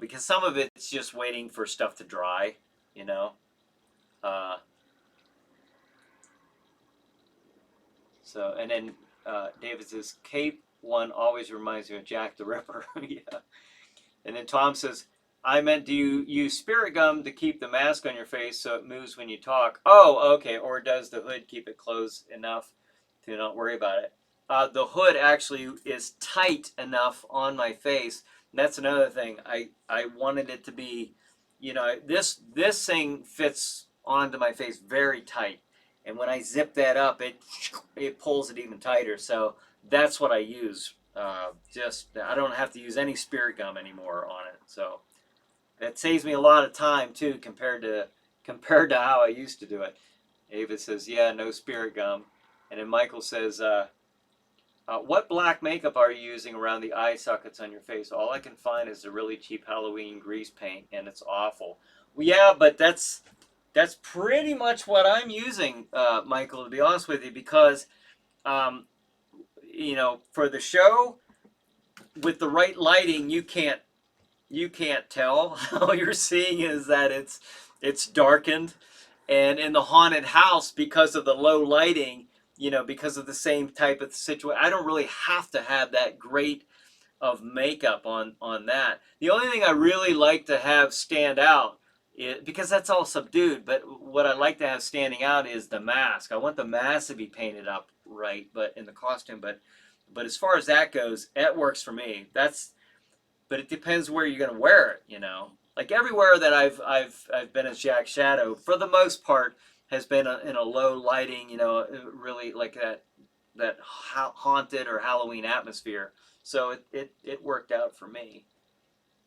because some of it's just waiting for stuff to dry, so. And then David says, Cape one always reminds me of Jack the Ripper. Yeah. And then Tom says, I meant, do you use spirit gum to keep the mask on your face so it moves when you talk? Oh, okay. Or does the hood keep it closed enough to not worry about it? The hood actually is tight enough on my face. And that's another thing. I wanted it to be, this thing fits onto my face very tight. And when I zip that up, it pulls it even tighter. So that's what I use. I don't have to use any spirit gum anymore on it. So that saves me a lot of time too, compared to how I used to do it. Ava says, yeah, no spirit gum. And then Michael says, what black makeup are you using around the eye sockets on your face? All I can find is the really cheap Halloween grease paint, and it's awful. Well, yeah, but that's pretty much what I'm using, Michael, to be honest with you, because for the show, with the right lighting, you can't tell. All you're seeing is that it's darkened, and in the haunted house, because of the low lighting, because of the same type of situation, I don't really have to have that great of makeup on that. The only thing I really like to have stand out, because that's all subdued, but what I like to have standing out is the mask. I want the mask to be painted up right, but in the costume, but as far as that goes, that works for me. But it depends where you're going to wear it, Like everywhere that I've been as Jack Shadow, for the most part, has been in a low lighting, really like that haunted or Halloween atmosphere. So it worked out for me.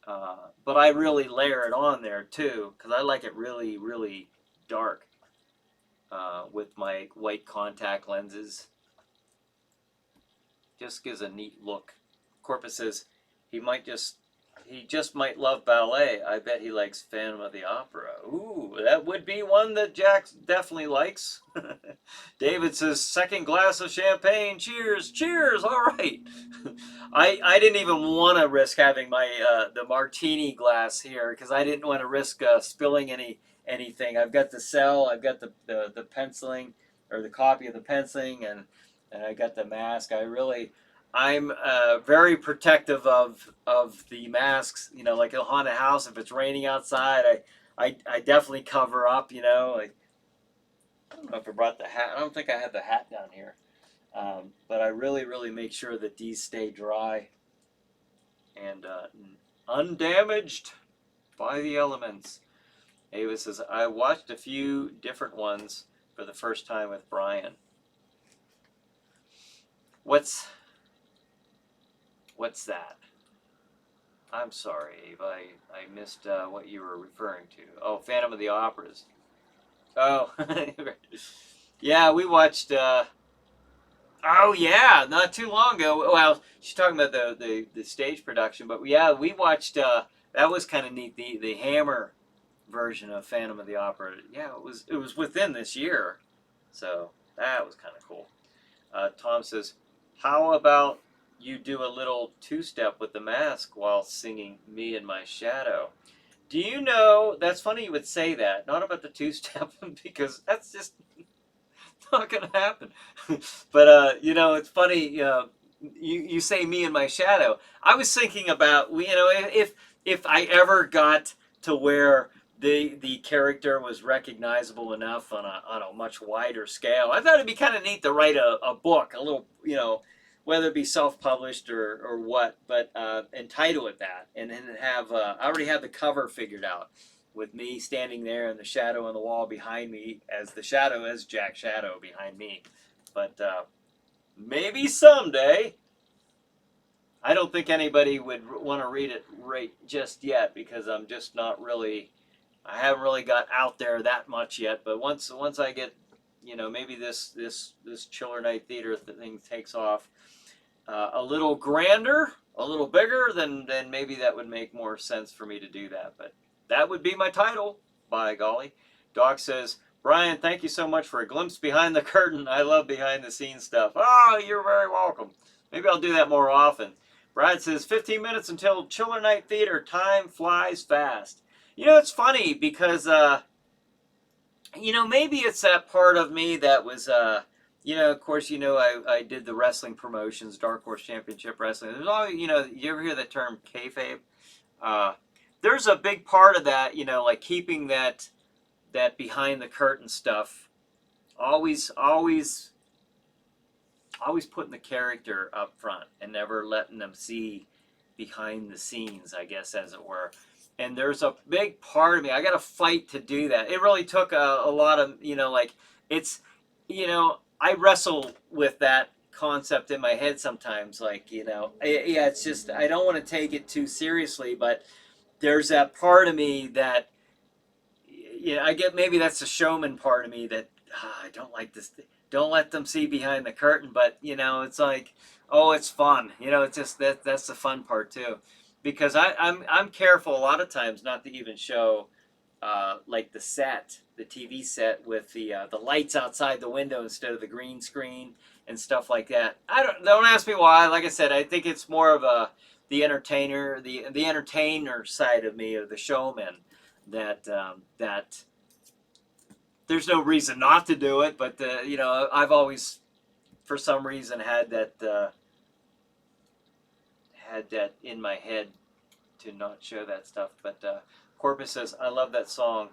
But I really layer it on there too, because I like it really, really dark with my white contact lenses. Just gives a neat look. Corpus says he just might love ballet. I bet he likes Phantom of the Opera. Ooh, that would be one that Jack definitely likes. David says, second glass of champagne. Cheers, cheers. All right. I didn't even want to risk having my the martini glass here because I didn't want to risk spilling anything. I've got the cell. I've got the penciling or the copy of the penciling, and I got the mask. I'm very protective of the masks. You know, like a haunted house. If it's raining outside, I definitely cover up. You know, like I don't know if I brought the hat. I don't think I had the hat down here. But I really make sure that these stay dry and undamaged by the elements. Ava says, I watched a few different ones for the first time with Bryan. What's that? I'm sorry, Ava. I missed what you were referring to. Oh, Phantom of the Operas. Oh, yeah, we watched. Oh yeah, not too long ago. Well, she's talking about the stage production, but yeah, we watched. That was kind of neat. The Hammer version of Phantom of the Opera. Yeah, it was within this year, so that was kind of cool. Tom says, "How about you do a little two-step with the mask while singing Me and My Shadow?" Do you know? That's funny you would say that. Not about the two-step because that's just not gonna happen. But you know, it's funny. You say Me and My Shadow. I was thinking about if I ever got to where the character was recognizable enough on a much wider scale, I thought it'd be kind of neat to write a book, a little whether it be self-published or what, but entitle it that, and then have I already have the cover figured out with me standing there and the shadow on the wall behind me as the shadow as Jack Shadow behind me. But maybe someday. I don't think anybody would want to read it right just yet because I'm just not really. I haven't really got out there that much yet. But once I get, maybe this Chiller Night Theater thing takes off a little grander, a little bigger, then maybe that would make more sense for me to do that. But that would be my title, by golly. Doc says, Bryan, thank you so much for a glimpse behind the curtain. I love behind the scenes stuff. Oh, you're very welcome. Maybe I'll do that more often. Brad says, 15 minutes until Chiller Night Theater. Time flies fast. It's funny because, maybe it's that part of me that was, of course, I did the wrestling promotions, Dark Horse Championship Wrestling. There's always, you ever hear the term kayfabe? There's a big part of that, like keeping that behind the curtain stuff, always putting the character up front and never letting them see behind the scenes, I guess, as it were. And there's a big part of me, I got to fight to do that. It really took a lot of, I wrestle with that concept in my head sometimes, it's just, I don't want to take it too seriously, but there's that part of me that, I get maybe that's the showman part of me that I don't like this. Don't let them see behind the curtain, but it's like, oh, it's fun. It's just that's the fun part too, because I'm careful a lot of times not to even show like the TV set with the lights outside the window instead of the green screen and stuff like that. Don't ask me why. Like I said, I think it's more of the entertainer side of me, or the showman, that there's no reason not to do it, but I've always, for some reason, had that in my head to not show that stuff. But Corpus says, I love that song.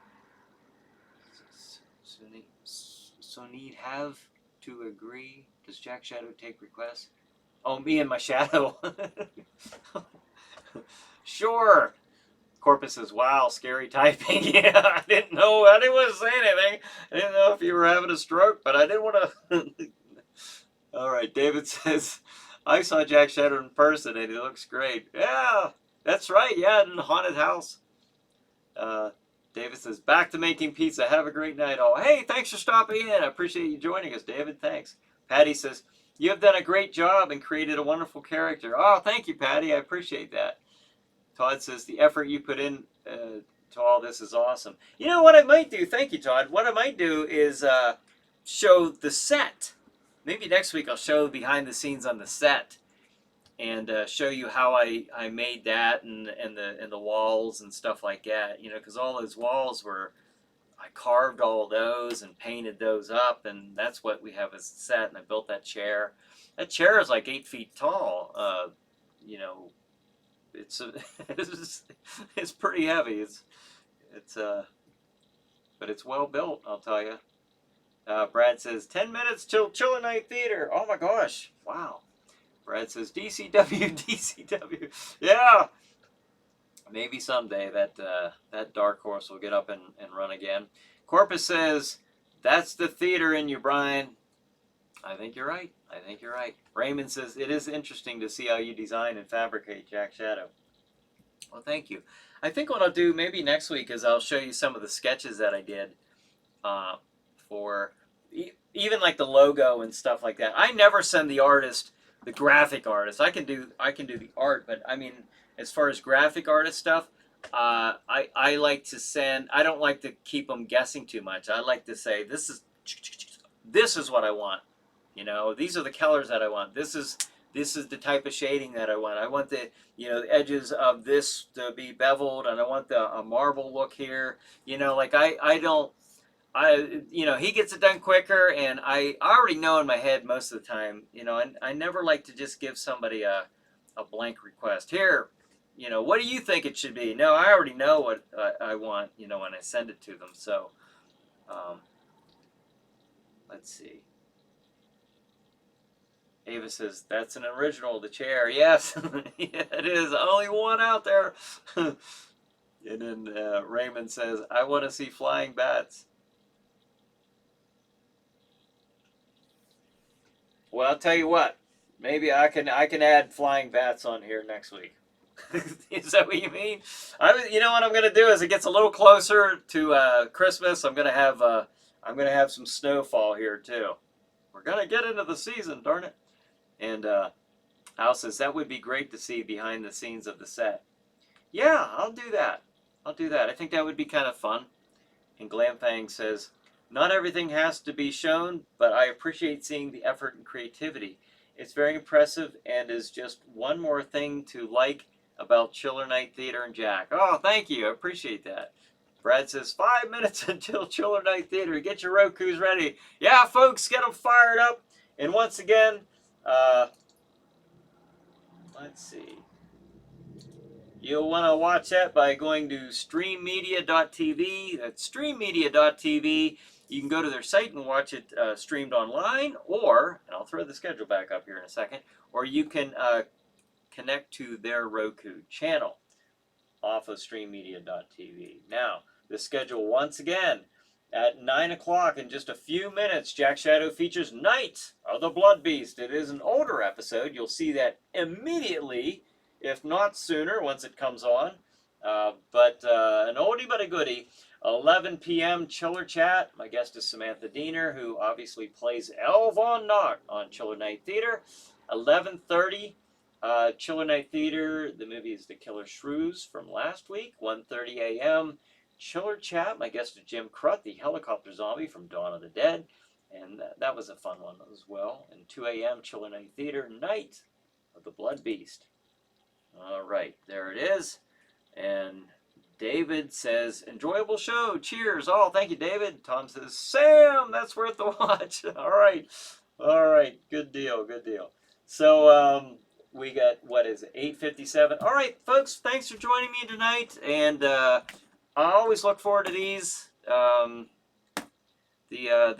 So need have to agree. Does Jack Shadow take requests? Oh, Me and My Shadow. Sure. Corpus says, wow, scary typing. Yeah, I didn't want to say anything. I didn't know if you were having a stroke, but I didn't want to. All right, David says, I saw Jack Shadow in person, and he looks great. Yeah, that's right. Yeah, in the haunted house. Uh, David says, back to making pizza. Have a great night, all. Hey, thanks for stopping in. I appreciate you joining us, David. Thanks. Patty says, you have done a great job and created a wonderful character. Oh, thank you, Patty. I appreciate that. Todd says, the effort you put in to all this is awesome. You know what I might do? Thank you, Todd. What I might do is show the set. Maybe next week I'll show behind the scenes on the set and show you how I made that and the walls and stuff like that. You know, because all those walls were, I carved all those and painted those up, and that's what we have as a set. And I built that chair. That chair is like 8 feet tall. You know, it's it's pretty heavy. It's but it's well built, I'll tell you. Brad says 10 minutes till Chiller Night Theater. Oh my gosh! Wow. Brad says DCW, DCW. Yeah, maybe someday that dark horse will get up and run again. Corpus says that's the theater in you, Brian. I think you're right. I think you're right. Raymond says it is interesting to see how you design and fabricate Jack Shadow. Well, thank you. I think what I'll do maybe next week is I'll show you some of the sketches that I did for even like the logo and stuff like that. I never send the artist, the graphic artist. I can do the art, but I mean, as far as graphic artist stuff, I like to send. I don't like to keep them guessing too much. I like to say this is what I want. You know, these are the colors that I want. This is the type of shading that I want. I want the the edges of this to be beveled, and I want a marble look here. You know, like I don't. He gets it done quicker, and I already know in my head most of the time. You know, and I never like to just give somebody a blank request. Here, what do you think it should be? No, I already know what I want. When I send it to them. So, let's see. Ava says, that's an original, the chair. Yes, yeah, it is. Only one out there. And then Raymond says, I want to see flying bats. Well, I'll tell you what. Maybe I can add flying bats on here next week. Is that what you mean? You know what I'm going to do as it gets a little closer to Christmas. I'm going to have some snowfall here too. We're going to get into the season, darn it. And Al says, that would be great to see behind the scenes of the set. Yeah, I'll do that. I think that would be kind of fun. And Glamfang says, not everything has to be shown, but I appreciate seeing the effort and creativity. It's very impressive and is just one more thing to like about Chiller Night Theater and Jack. Oh, thank you. I appreciate that. Brad says, 5 minutes until Chiller Night Theater. Get your Rokus ready. Yeah, folks, get them fired up. And once again, let's see. You'll want to watch that by going to streammedia.tv. That's streammedia.tv. You can go to their site and watch it streamed online, or, and I'll throw the schedule back up here in a second, or you can connect to their Roku channel off of streammedia.tv. Now, the schedule once again. At 9 o'clock in just a few minutes, Jack Shadow features Night of the Blood Beast. It is an older episode. You'll see that immediately, if not sooner, once it comes on. But an oldie but a goodie. 11 p.m. Chiller Chat. My guest is Samantha Diener, who obviously plays Elle Von Knock on Chiller Night Theater. 11:30, Chiller Night Theater. The movie is The Killer Shrews from last week. 1:30 a.m. Chiller Chat. My guest is Jim Crut, the helicopter zombie from Dawn of the Dead. And that was a fun one as well. And 2 a.m. Chiller Night Theater, Night of the Blood Beast. All right, there it is. And David says, enjoyable show. Cheers. Oh, thank you, David. Tom says, Sam, that's worth the watch. All right. Good deal. So we got, what is it, 8:57. All right, folks, thanks for joining me tonight. And I always look forward to these. The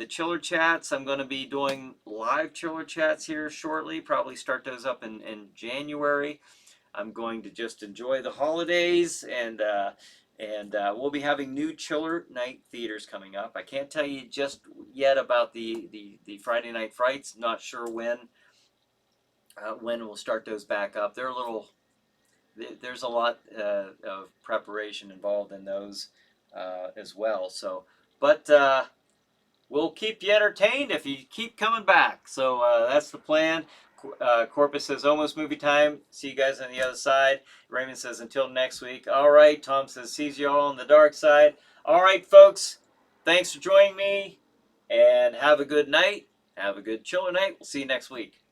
Chiller Chats, I'm going to be doing live Chiller Chats here shortly. Probably start those up in January. I'm going to just enjoy the holidays, and we'll be having new Chiller Night Theaters coming up. I can't tell you just yet about the Friday Night Frights. Not sure when. when we'll start those back up. They're a little. There's a lot of preparation involved in those as well. So, but we'll keep you entertained if you keep coming back. So that's the plan. Corpus says almost movie time. See you guys on the other side. Raymond says until next week. All right. Tom says sees you all on the dark side. All right, folks. Thanks for joining me, and have a good night. Have a good chiller night. We'll see you next week.